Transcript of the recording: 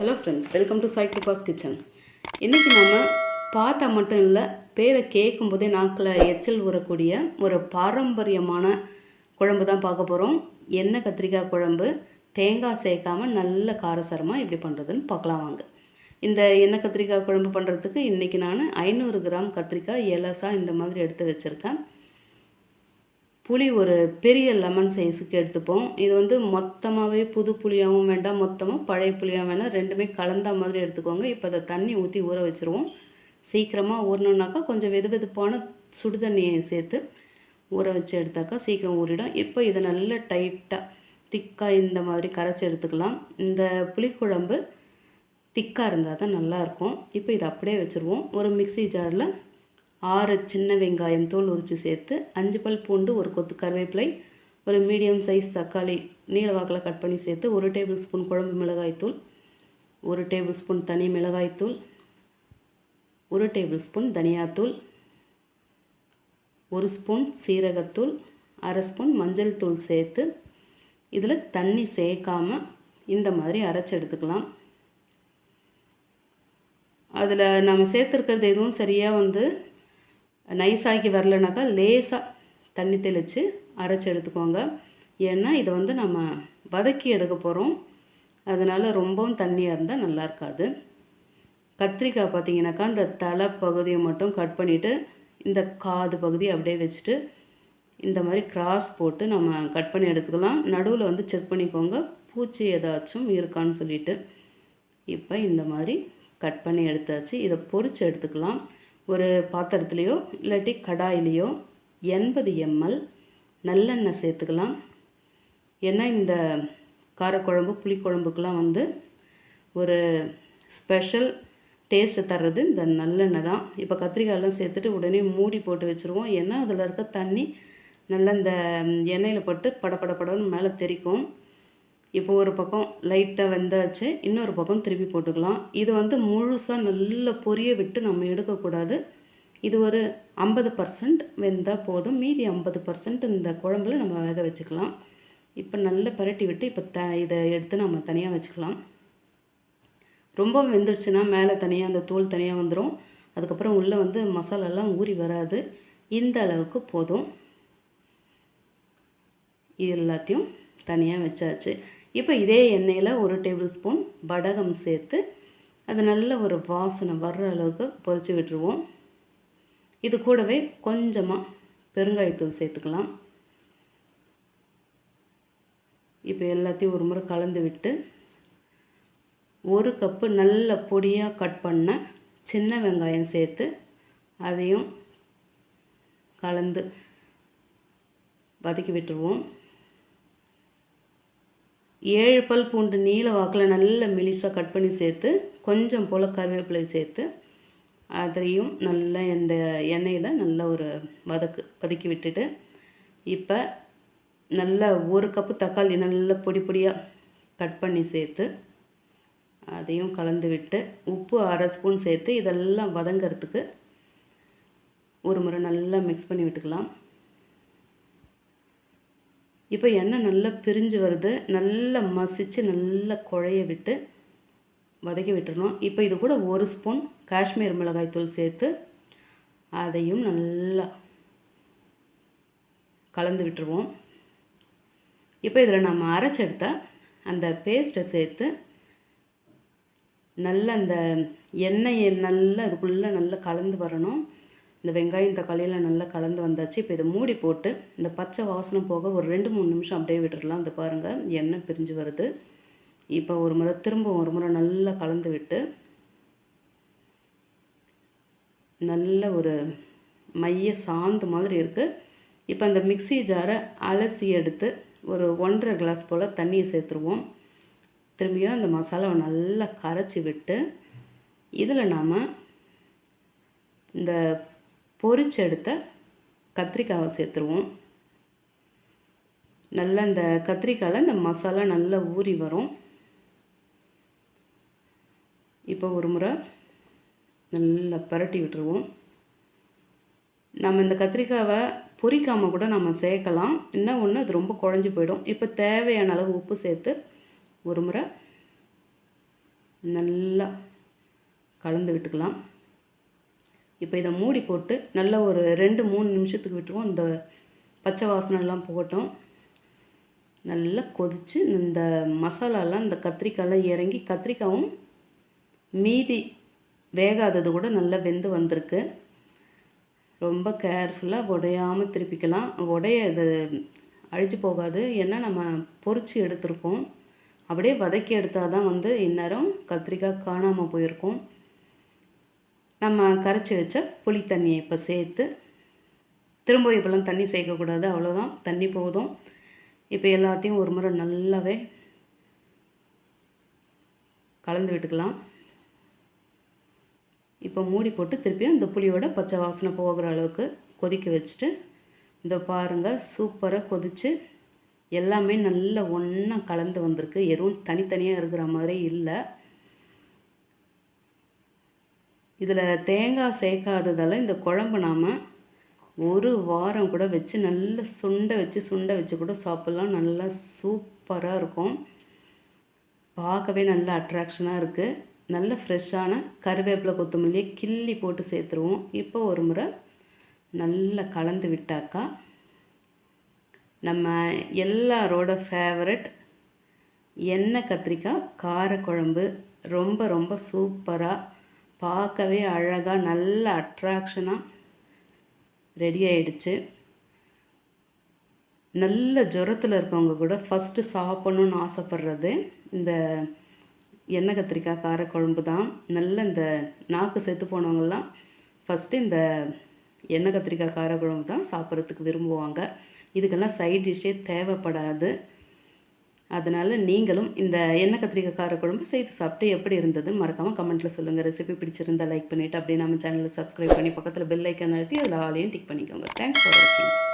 Hello friends, welcome to Sai Kiruba's kitchen. இன்றைக்கி நம்ம பார்த்தா மட்டும் இல்லை, பேரை கேட்கும்போதே நாக்கில் எச்சல் ஊறக்கூடிய ஒரு பாரம்பரியமான குழம்பு தான் பார்க்க போகிறோம். எண்ணெய் கத்திரிக்காய் குழம்பு, தேங்காய் சேர்க்காமல் நல்ல காரசாரமாக எப்படி பண்ணுறதுன்னு பார்க்கலாம் வாங்க. இந்த எண்ணெய் கத்திரிக்காய் குழம்பு பண்ணுறதுக்கு இன்றைக்கி நான் 500 கிராம் கத்திரிக்காய் எலசா இந்த மாதிரி எடுத்து வச்சுருக்கேன். புளி ஒரு பெரிய லெமன் சைஸுக்கு எடுத்துப்போம். இது மொத்தமாகவே புது புளியாகவும் வேண்டாம், மொத்தமாக பழைய புளியாகவும் வேண்டாம், ரெண்டுமே கலந்த மாதிரி எடுத்துக்கோங்க. இப்போ அதை தண்ணி ஊற்றி ஊற வச்சுருவோம். சீக்கிரமாக ஊறணுன்னாக்கா கொஞ்சம் வெதுவெதுப்பான சுடு தண்ணியை சேர்த்து ஊற வச்சு எடுத்தாக்கா சீக்கிரம் ஊறிடும். இப்போ இதை நல்லா டைட்டாக திக்காக இந்த மாதிரி கரைச்சி எடுத்துக்கலாம். இந்த புளிக்குழம்பு திக்காக இருந்தால் தான் நல்லாயிருக்கும். இப்போ இதை அப்படியே வச்சுருவோம். ஒரு மிக்சி ஜாரில் 6 சின்ன வெங்காயம் தோல் உரித்து சேர்த்து, 5 பல் பூண்டு, ஒரு கொத்து கருவேப்பிலை, ஒரு மீடியம் சைஸ் தக்காளி நீல வாக்கில் கட் பண்ணி சேர்த்து, 1 டேபிள் ஸ்பூன் குழம்பு மிளகாய்த்தூள், 1 டேபிள் ஸ்பூன் தனி மிளகாய்த்தூள், 1 டேபிள் ஸ்பூன் தனியாத்தூள், 1 ஸ்பூன் சீரகத்தூள், 1/2 ஸ்பூன் மஞ்சள் தூள் சேர்த்து இதில் தண்ணி சேர்க்காமல் இந்த மாதிரி அரைச்சி எடுத்துக்கலாம். அதில் நம்ம சேர்த்துருக்கிறது எதுவும் சரியாக நைஸாகி வரலனாக்கா லேசாக தண்ணி தெளித்து அரைச்சி எடுத்துக்கோங்க. ஏன்னா இதை நம்ம வதக்கி எடுக்க போகிறோம். அதனால் ரொம்பவும் தண்ணியாக இருந்தால் நல்லா இருக்காது. கத்திரிக்காய் பார்த்திங்கனாக்கா இந்த தலை பகுதியை மட்டும் கட் பண்ணிவிட்டு இந்த காது பகுதி அப்படியே வச்சுட்டு இந்த மாதிரி கிராஸ் போட்டு நம்ம கட் பண்ணி எடுத்துக்கலாம். நடுவில் செக் பண்ணிக்கோங்க பூச்சி ஏதாச்சும் இருக்கான்னு சொல்லிட்டு. இப்போ இந்த மாதிரி கட் பண்ணி எடுத்தாச்சு. இதை பொரித்து எடுத்துக்கலாம். ஒரு பாத்திரத்துலேயோ இல்லாட்டி கடாயிலையோ 80 ml நல்லெண்ணெய் சேர்த்துக்கலாம். ஏன்னா இந்த காரக்குழம்பு புளிக்குழம்புக்கெலாம் ஒரு ஸ்பெஷல் டேஸ்ட்டை தர்றது இந்த நல்லெண்ணெய் தான். இப்போ கத்திரிக்காயெல்லாம் சேர்த்துட்டு உடனே மூடி போட்டு வச்சுருவோம். ஏன்னா அதில் இருக்க தண்ணி நல்லா இந்த எண்ணெயில் பட்டு படப்படன்னு மேலே தெரிக்கும். இப்போ ஒரு பக்கம் லைட்டாக வெந்தாச்சு, இன்னொரு பக்கம் திருப்பி போட்டுக்கலாம். இது முழுசாக நல்லா பொரிய விட்டு நம்ம எடுக்கக்கூடாது. இது ஒரு 50% வெந்தால் போதும். மீதி 50% இந்த குழம்புல நம்ம வேக வச்சுக்கலாம். இப்போ நல்லா பரட்டி விட்டு இப்போ இதை எடுத்து நம்ம தனியாக வச்சுக்கலாம். ரொம்ப வெந்துடுச்சுன்னா மேலே தனியாக அந்த தோல் தனியாக வந்துடும். அதுக்கப்புறம் உள்ளே மசாலாலாம் ஊறி வராது. இந்த அளவுக்கு போதும். இது எல்லாத்தையும் தனியாக வச்சாச்சு. இப்போ இதே எண்ணெயில் 1 டேபிள் ஸ்பூன் வடகம் சேர்த்து அது நல்ல ஒரு வாசனை வர்ற அளவுக்கு பொரித்து விட்டுருவோம். இது கூடவே கொஞ்சமாக பெருங்காயத்தூள் சேர்த்துக்கலாம். இப்போ எல்லாத்தையும் ஒரு முறை கலந்து விட்டு 1 கப்பு நல்ல பொடியாக கட் பண்ண சின்ன வெங்காயம் சேர்த்து அதையும் கலந்து வதக்கி விட்டுருவோம். 7 பல் பூண்டு நீல வாக்கில் நல்ல மெலிசாக கட் பண்ணி சேர்த்து கொஞ்சம் போல் கருவேப்பிலை சேர்த்து அதையும் நல்லா இந்த எண்ணெயில் நல்லா ஒரு வதக்கி விட்டுட்டு இப்போ நல்லா 1 கப்பு தக்காளி நல்லா பொடியாக கட் பண்ணி சேர்த்து அதையும் கலந்து விட்டு உப்பு 1/2 ஸ்பூன் சேர்த்து இதெல்லாம் வதங்கிறதுக்கு ஒரு முறை நல்லா மிக்ஸ் பண்ணி விட்டுக்கலாம். இப்போ எண்ணெய் நல்லா பிரிஞ்சு வருது. நல்லா மசித்து நல்லா குழைய விட்டு வதக்கி விட்டுறணும். இப்போ இது கூட 1 ஸ்பூன் காஷ்மீர் மிளகாய்த்தூள் சேர்த்து அதையும் நல்லா கலந்து விட்டுருவோம். இப்போ இதில் நம்ம அரைச்செடுத்த அந்த பேஸ்ட்டை சேர்த்து நல்லா அந்த எண்ணெயை நல்லா அதுக்குள்ளே நல்லா கலந்து வரணும். இந்த வெங்காயம் தக்காளியில் நல்லா கலந்து வந்தாச்சு. இப்போ இதை மூடி போட்டு இந்த பச்சை வாசனை போக ஒரு 2-3 நிமிஷம் அப்படியே விட்டுடலாம். இந்த பாருங்கள் எண்ணெய் பிரிஞ்சு வருது. இப்போ ஒரு முறை நல்லா கலந்து விட்டு நல்ல ஒரு மைய சாந்து மாதிரி இருக்குது. இப்போ அந்த மிக்ஸி ஜாரை அலசி எடுத்து ஒரு 1.5 கிளாஸ் போல் தண்ணியை சேர்த்துருவோம். திரும்பியும் அந்த மசாலாவை நல்லா கரைச்சி விட்டு இதில் நாம் இந்த பொரிச்சு எடுத்த கத்திரிக்காயை சேர்த்துருவோம். நல்லா இந்த கத்திரிக்காயில் இந்த மசாலா நல்லா ஊறி வரும். இப்போ ஒரு முறை நல்லா பரட்டி விட்டுருவோம். நம்ம இந்த கத்திரிக்காவை பொரிக்காமல் கூட நம்ம சேர்க்கலாம். இன்னும் அது ரொம்ப குழஞ்சி போயிடும். இப்போ தேவையான அளவு உப்பு சேர்த்து ஒரு முறை நல்லா கலந்து விட்டுக்கலாம். இப்போ இதை மூடி போட்டு நல்லா ஒரு 2-3 நிமிஷத்துக்கு விட்டுருவோம். இந்த பச்சை வாசனைலாம் போகட்டும். நல்லா கொதித்து இந்த மசாலாலாம் இந்த கத்திரிக்காயெலாம் இறங்கி கத்திரிக்காயும் மீதி வேகாதது கூட நல்லா வெந்து வந்திருக்கு. ரொம்ப கேர்ஃபுல்லாக உடையாமல் திருப்பிக்கலாம். இது அழிச்சு போகாது. ஏன்னா நம்ம பொரித்து எடுத்துருக்கோம். அப்படியே வதக்கி எடுத்தால் தான் வந்து இந்நேரம் கத்திரிக்காய் காணாமல் போயிருக்கும். நம்ம கரைச்சி வச்ச புளி தண்ணியை இப்போ சேர்த்து திரும்ப இப்போலாம் தண்ணி சேர்க்கக்கூடாது. அவ்வளோதான், தண்ணி போதும். இப்போ எல்லாத்தையும் ஒரு முறை நல்லாவே கலந்து விட்டுக்கலாம். இப்போ மூடி போட்டு திருப்பியும் இந்த புளியோட பச்சை வாசனை போகிற அளவுக்கு கொதிக்க வச்சுட்டு, இந்த பாருங்கள் சூப்பராக கொதித்து எல்லாமே நல்லா ஒன்றா கலந்து வந்திருக்கு. எதுவும் தனித்தனியாக இருக்கிற மாதிரி இல்லை. இதில் தேங்காய் சேர்க்காததால் இந்த குழம்பு நாம் ஒரு வாரம் கூட வச்சு நல்லா சுண்டை வச்சு கூட சாப்பிட்லாம். நல்லா சூப்பராக இருக்கும். பார்க்கவே நல்லா அட்ராக்ஷனாக இருக்குது. நல்ல ஃப்ரெஷ்ஷான கருவேப்பிலை கொத்தமல்லியை கிள்ளி போட்டு சேர்த்துருவோம். இப்போ ஒரு முறை நல்லா கலந்து விட்டாக்கா நம்ம எல்லாரோட ஃபேவரட் எண்ணெய் கத்திரிக்காய் காரக்குழம்பு ரொம்ப ரொம்ப சூப்பராக பார்க்கவே அழகாக நல்ல அட்ராக்ஷனாக ரெடி ஆகிடுச்சு. நல்ல ஜுரத்தில் இருக்கவங்க கூட ஃபஸ்ட்டு சாப்பிட்ணுன்னு ஆசைப்படுறது இந்த எண்ணெய் கத்திரிக்காய் காரக்குழம்பு தான். நல்ல இந்த நாக்கு செத்து போனவங்கெல்லாம் ஃபஸ்ட்டு இந்த எண்ணெய் கத்திரிக்காய் காரக்குழம்பு தான் சாப்பிட்றதுக்கு விரும்புவாங்க. இதுக்கெல்லாம் சைட் டிஷ்ஷே தேவைப்படாது. அதனால் நீங்களும் இந்த எண்ணெய் கத்திரிக்காய் காரக்குழம்பு செய்து சாப்பிட்டு எப்படி இருந்ததுன்னு மறக்காமல் கமெண்ட்டில் சொல்லுங்கள். ரெசிபி பிடிச்சிருந்தால் லைக் பண்ணிவிட்டு அப்படியே நம்ம சேனலை சப்ஸ்கிரைப் பண்ணி பக்கத்தில் பெல் ஐக்கான் அழுத்தி அதில் ஆலையும் டிக் பண்ணிக்கோங்க. தேங்க்ஸ் ஃபார் வாட்சிங்.